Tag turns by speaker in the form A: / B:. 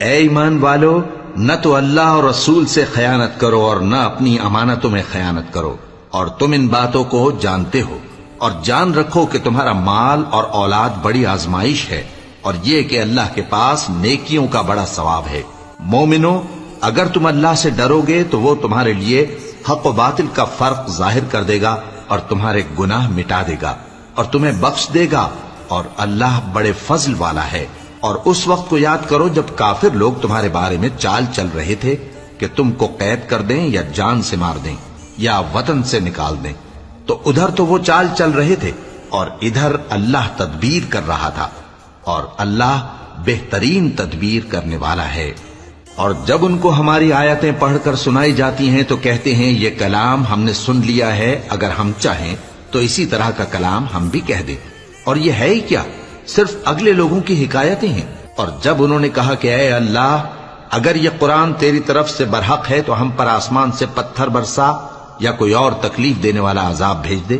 A: اے ایمان والو، نہ تو اللہ اور رسول سے خیانت کرو اور نہ اپنی امانتوں میں خیانت کرو، اور تم ان باتوں کو جانتے ہو، اور جان رکھو کہ تمہارا مال اور اولاد بڑی آزمائش ہے، اور یہ کہ اللہ کے پاس نیکیوں کا بڑا ثواب ہے۔ مومنو، اگر تم اللہ سے ڈرو گے تو وہ تمہارے لیے حق و باطل کا فرق ظاہر کر دے گا اور تمہارے گناہ مٹا دے گا اور تمہیں بخش دے گا، اور اللہ بڑے فضل والا ہے۔ اور اس وقت کو یاد کرو جب کافر لوگ تمہارے بارے میں چال چل رہے تھے کہ تم کو قید کر دیں یا جان سے مار دیں یا وطن سے نکال دیں، تو ادھر تو وہ چال چل رہے تھے اور ادھر اللہ تدبیر کر رہا تھا، اور اللہ بہترین تدبیر کرنے والا ہے۔ اور جب ان کو ہماری آیتیں پڑھ کر سنائی جاتی ہیں تو کہتے ہیں یہ کلام ہم نے سن لیا ہے، اگر ہم چاہیں تو اسی طرح کا کلام ہم بھی کہہ دیں، اور یہ ہے ہی کیا، صرف اگلے لوگوں کی حکایتیں ہیں۔ اور جب انہوں نے کہا کہ اے اللہ، اگر یہ قرآن تیری طرف سے برحق ہے تو ہم پر آسمان سے پتھر برسا یا کوئی اور تکلیف دینے والا عذاب بھیج دے،